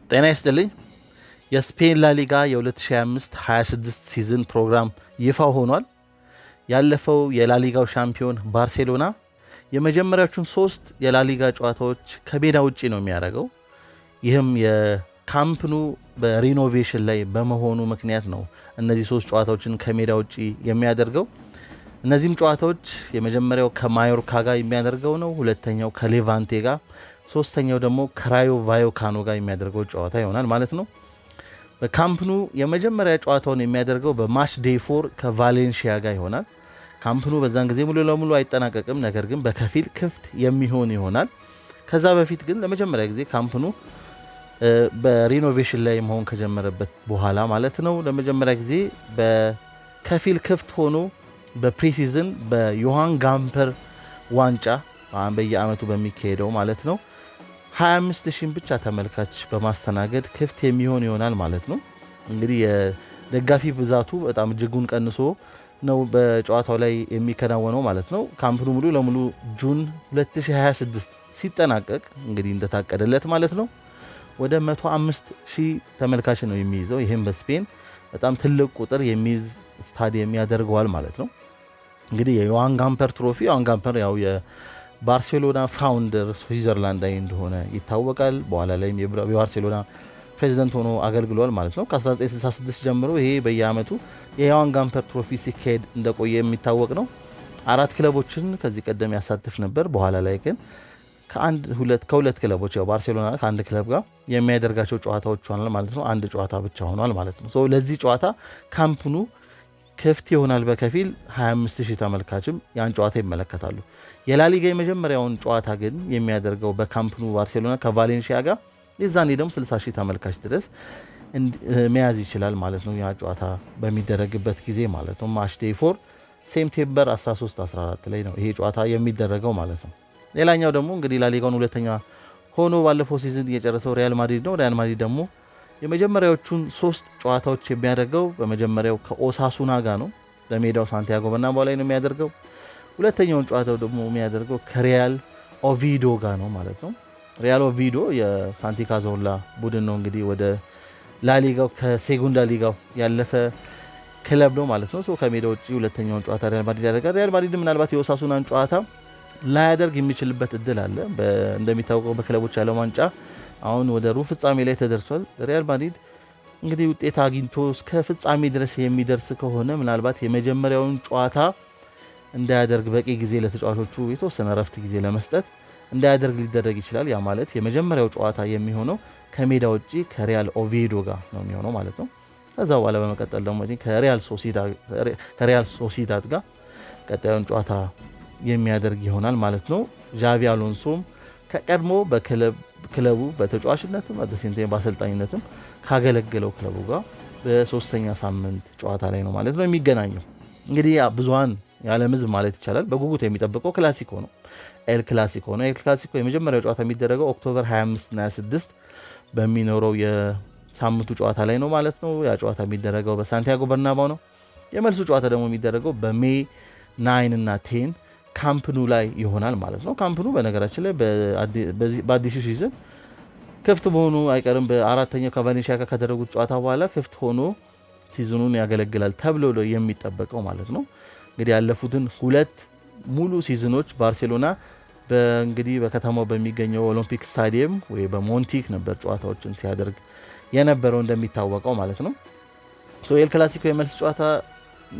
ጤና ይስጥልኝ። የስፔን ላሊጋ የ2025-26 ሲዝን ፕሮግራም ይፋ ሆኗል። ያለፈው የላሊጋው ሻምፒዮን ባርሴሎና የመጀመሪያዎቹን 3 የላሊጋ ጨዋታዎች ከሜዳ ውጪ ነው የሚያደርገው። ይህም የካምፕኑ በሪኖቬሽን ላይ በመሆኑ ምክንያት ነው እነዚህ 3 ጨዋታዎችን ከሜዳ ውጪ የሚያደርገው። እነዚህም ጨዋታዎች የመጀመሪያው ከማዮርካ ጋር የሚያደርገው ነው። ሁለተኛው ከሌቫንቴ ጋር፣ ሶስተኛው ደግሞ ከራዮ ቫዮካኖ ጋር የሚያደርገው ጨዋታ ይሆናል ማለት ነው። በካምፕኑ የመጀመሪያ ጨዋታውን የሚያደርገው በማች ዴይ 4 ከቫሌንሺያ ጋር ይሆናል። ካምፕኑ በዛን ጊዜ ሙሉ ለሙሉ አይጠናቀቅም፣ ነገር ግን በከፊል ክፍት የሚሆን ይሆናል። ከዛ በፊት ግን ለመጀመሪያ ጊዜ ካምፕኑ በሪኖቬሽን ላይ መሆን ከጀመረበት በኋላ ማለት ነው ለመጀመሪያ ጊዜ በከፊል ክፍት ሆኖ በፕሪሲዝን በዮሃን ጋምፐር ዋንጫ በየአመቱ በሚካሄደው ማለት ነው 25,000 ብቻ ተመልካች በማስተናገድ ክፍት የሚሆን ይሆናል ማለት ነው። እንግዲህ የደጋፊ ብዛቱ በጣም እጅጉን ቀንሶ ነው በጨዋታው ላይ የሚከናወነው ማለት ነው። ካምፕኑ ሙሉ ለሙሉ ጁን 2026 ሲጠናቀቅ እንግዲህ እንደታቀደለት ማለት ነው ወደ 105,000 ተመልካች ነው የሚይዘው። ይህም በስፔን በጣም ትልቅ ቁጥር የሚይዝ ስታዲየም ያደርገዋል ማለት ነው። እንግዲህ የዮሃን ጋምፐር ትሮፊ ዮሃን ጋምፐር ያው የባርሴሎና ፋውንደር ስዊዘርላንዳዊ እንደሆነ ይታወቃል። በኋላ ላይም የባርሴሎና ፕሬዚደንት ሆኖ አገልግሏል ማለት ነው። ከ1966 ጀምሮ ይሄ በየአመቱ የዮሃን ጋምፐር ትሮፊ ሲካሄድ እንደቆየ የሚታወቅ ነው። 4 ክለቦችን ከዚህ ቀደም ያሳትፍ ነበር። በኋላ ላይ ግን ከሁለት ክለቦች ያው ባርሴሎና ከአንድ ክለብ ጋር የሚያደርጋቸው ጨዋታዎች ሆኗል ማለት ነው። አንድ ጨዋታ ብቻ ሆኗል ማለት ነው። ለዚህ ጨዋታ ካምፕኑ ክፍት ይሆናል በከፊል 25,000 ተመልካችም ያን ጨዋታ ይመለከታሉ። የላሊጋ የመጀመሪያውን ጨዋታ ግን የሚያደርገው በካምፕኑ ባርሴሎና ከቫሌንሺያ ጋር የዛኔ ደግሞ 60,000 ተመልካች ድረስ መያዝ ይችላል ማለት ነው። ያ ጨዋታ በሚደረግበት ጊዜ ማለት ነው ማች ዴይ 4 ሴፕቴምበር 13-14 ላይ ነው ይሄ ጨዋታ የሚደረገው ማለት ነው። ሌላኛው ደግሞ እንግዲህ ላሊጋውን ሁለተኛ ሆኖ ባለፈው ሲዝን የጨረሰው ሪያል ማድሪድ ነው። ሪያል ማድሪድ ደግሞ የመጀመሪያዎቹን 3 ጨዋታዎች የሚያደርገው በመጀመሪያው ከኦሳሱና ጋር ነው በሜዳው ሳንቲያጎ በርናባው ላይ ነው የሚያደርገው። ሁለተኛውን ጨዋታው ደግሞ የሚያደርገው ከሪያል ኦቪዶ ጋር ነው ማለት ነው። ሪያል ኦቪዶ የሳንቲ ካዞላ ቡድን ነው እንግዲህ ወደ ላሊጋው ከሴጉንዳ ሊጋው ያለፈ ክለብ ነው ማለት ነው። ከሜዳ ውጭ ሁለተኛውን ጨዋታ ሪያል ማድሪድ ያደርጋል። ሪያል ማድሪድ ምናልባት የኦሳሱናን ጨዋታ ላያደርግ የሚችልበት እድል አለ። እንደሚታወቀው በክለቦች ዓለም ዋንጫ አሁን ወደ ሩብ ፍጻሜ ላይ ተደርሷል። ሪያል ማድሪድ እንግዲህ ውጤት አግኝቶ እስከ ፍጻሜ ድረስ የሚደርስ ከሆነ ምናልባት የመጀመሪያውን ጨዋታ እንዳያደርግ በቂ ጊዜ ለተጫዋቾቹ የተወሰነ ረፍት ጊዜ ለመስጠት እንዳያደርግ ሊደረግ ይችላል። ያ ማለት የመጀመሪያው ጨዋታ የሚሆነው ከሜዳ ውጪ ከሪያል ኦቪዶ ጋር ነው የሚሆነው ማለት ነው። ከዛ በኋላ በመቀጠል ደግሞ ከሪያል ሶሲዳድ ጋር ቀጣዩን ጨዋታ የሚያደርግ ይሆናል ማለት ነው። ዣቪ አሎንሶም ከቀድሞ በክለቡ በተጫዋችነትም አደሴንቴን በአሰልጣኝነትም ካገለገለው ክለቡ ጋር በሶስተኛ ሳምንት ጨዋታ ላይ ነው ማለት ነው የሚገናኘው። እንግዲህ ብዙሃን የዓለም ሕዝብ ማለት ይቻላል በጉጉት የሚጠብቀው ክላሲኮ ነው። ኤል ክላሲኮ ነው። ኤል ክላሲኮ የመጀመሪያው ጨዋታ የሚደረገው ኦክቶበር 25 እና 26 በሚኖረው የሳምንቱ ጨዋታ ላይ ነው ማለት ነው። ያ ጨዋታ የሚደረገው በሳንቲያጎ በርናባው ነው። የመልሱ ጨዋታ ደግሞ የሚደረገው በሜይ 9 እና 10 ካምፕኑ ላይ ይሆናል ማለት ነው። ካምፕኑ በነገራችን ላይ በአዲሱ ሲዝን ክፍት መሆኑ አይቀርም። በአራተኛው ከቫሌንሺያ ጋር ካደረጉት ጨዋታ በኋላ ክፍት ሆኖ ሲዝኑን ያገለግላል ተብሎ የሚጠበቀው ማለት ነው። እንግዲህ ያለፉትን 2 ሙሉ ሲዝኖች ባርሴሎና እንግዲህ በከተማው በሚገኘው ኦሎምፒክ ስታዲየም ወይ በሞንቲክ ነበር ጨዋታዎችን ሲያደርግ የነበረው እንደሚታወቀው ማለት ነው። ኤል ክላሲኮ የመልስ ጨዋታ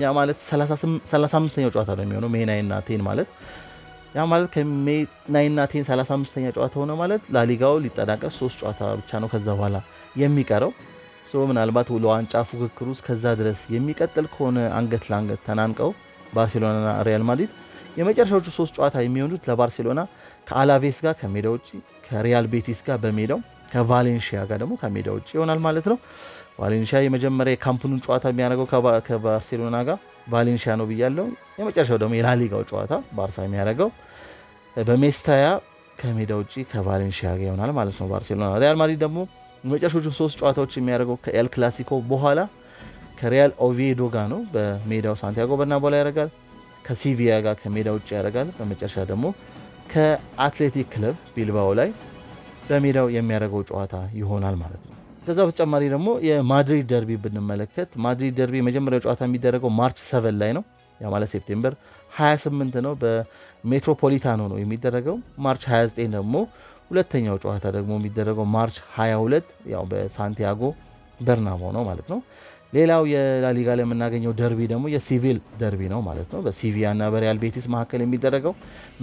ያ ማለት 35ኛው ጨዋታ ነው የሚሆነው ሜይ 9 እና 10 ማለት ያ ማለት ከሜይ 9 እና 10 35ኛ ጨዋታ ሆነ ማለት ላሊጋው ሊጠናቀቅ 3 ጨዋታ ብቻ ነው ከዛ በኋላ የሚቀረው። ምናልባት ለዋንጫ ፉክክሩ ውስጥ ከዛ ድረስ የሚቀጥል ከሆነ አንገት ለአንገት ተናንቀው ባርሴሎናና ሪያል ማድሪድ የመጨረሻዎቹ 3 ጨዋታ የሚሆኑት ለባርሴሎና ከአላቬስ ጋር ከሜዳ ውጭ፣ ከሪያል ቤቲስ ጋር በሜዳው፣ ከቫሌንሺያ ጋር ደግሞ ከሜዳ ውጭ ይሆናል ማለት ነው። ቫሌንሺያ የመጀመሪያ የካምፕኑን ጨዋታ የሚያደርገው ከባርሴሎና ጋር ቫሌንሺያ ነው ብያለው። የመጨረሻው ደግሞ የላሊጋው ጨዋታ ባርሳ የሚያደርገው በሜስታያ ከሜዳ ውጭ ከቫሌንሺያ ጋር ይሆናል ማለት ነው ባርሴሎና። ሪያል ማድሪድ ደግሞ የመጨረሻዎቹ 3 ጨዋታዎች የሚያደርገው ከኤል ክላሲኮ በኋላ ከሪያል ኦቪዶ ጋር ነው በሜዳው ሳንቲያጎ በርናባው ላይ ያደርጋል። ከሲቪያ ጋር ከሜዳ ውጭ ያደርጋል። በመጨረሻ ደግሞ ከአትሌቲክ ክለብ ቢልባኦ ላይ በሜዳው የሚያደርገው ጨዋታ ይሆናል ማለት ነው። ከዛ በተጨማሪ ደግሞ የማድሪድ ደርቢ ብንመለከት ማድሪድ ደርቢ የመጀመሪያው ጨዋታ የሚደረገው ማርች 7 ላይ ነው። ያ ማለት ሴፕቴምበር 28 ነው። በሜትሮፖሊታኖ ነው የሚደረገው። ማርች 29 ደግሞ ሁለተኛው ጨዋታ ደግሞ የሚደረገው ማርች 22 ያው በሳንቲያጎ በርናቦ ነው ማለት ነው። ሌላው የላሊጋ ላይ የምናገኘው ደርቢ ደግሞ የሲቪል ደርቢ ነው ማለት ነው። በሲቪያ እና በሪያል ቤቲስ መካከል የሚደረገው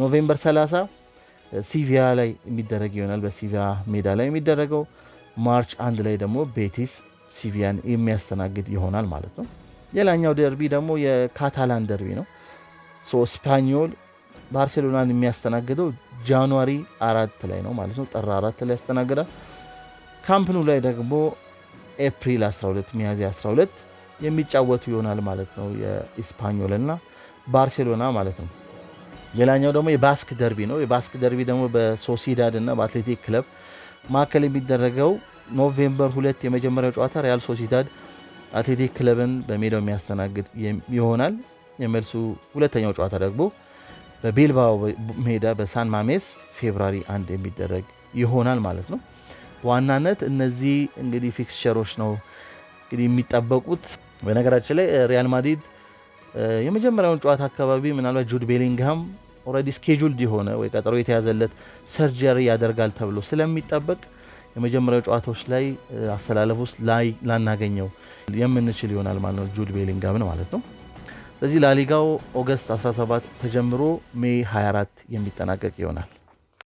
ኖቬምበር 30 ሲቪያ ላይ የሚደረግ ይሆናል። በሲቪያ ሜዳ ላይ የሚደረገው ማርች 1 ላይ ደግሞ ቤቲስ ሲቪያን የሚያስተናግድ ይሆናል ማለት ነው። ሌላኛው ደርቢ ደግሞ የካታላን ደርቢ ነው። ስፓኞል ባርሴሎናን የሚያስተናግደው ጃንዋሪ 4 ላይ ነው ማለት ነው። ጥር 4 ላይ ያስተናግዳል። ካምፕኑ ላይ ደግሞ ኤፕሪል 12 ሚያዝያ 12 የሚጫወቱ ይሆናል ማለት ነው። የኢስፓኞል እና ባርሴሎና ማለት ነው። ሌላኛው ደግሞ የባስክ ደርቢ ነው። የባስክ ደርቢ ደግሞ በሶሲዳድ እና በአትሌቲክ ክለብ መካከል የሚደረገው ኖቬምበር 2 የመጀመሪያው ጨዋታ ሪያል ሶሲዳድ አትሌቲክ ክለብን በሜዳው የሚያስተናግድ ይሆናል። የመልሱ ሁለተኛው ጨዋታ ደግሞ በቢልባኦ ሜዳ በሳን ማሜስ ፌብራሪ 1 የሚደረግ ይሆናል ማለት ነው። ዋናነት እነዚህ እንግዲህ ፊክስቸሮች ነው እንግዲህ የሚጠበቁት። በነገራችን ላይ ሪያል ማድሪድ የመጀመሪያውን ጨዋታ አካባቢ ምናልባት ጁድ ቤሊንግሃም ኦልሬዲ ስኬጁልድ የሆነ ወይ ቀጠሮ የተያዘለት ሰርጀሪ ያደርጋል ተብሎ ስለሚጠበቅ የመጀመሪያው ጨዋታዎች ላይ አስተላለፍ ውስጥ ላናገኘው የምንችል ይሆናል ማለት ነው ጁድ ቤሊንግሃምን ማለት ነው። ስለዚህ ላሊጋው ኦገስት 17 ተጀምሮ ሜይ 24 የሚጠናቀቅ ይሆናል።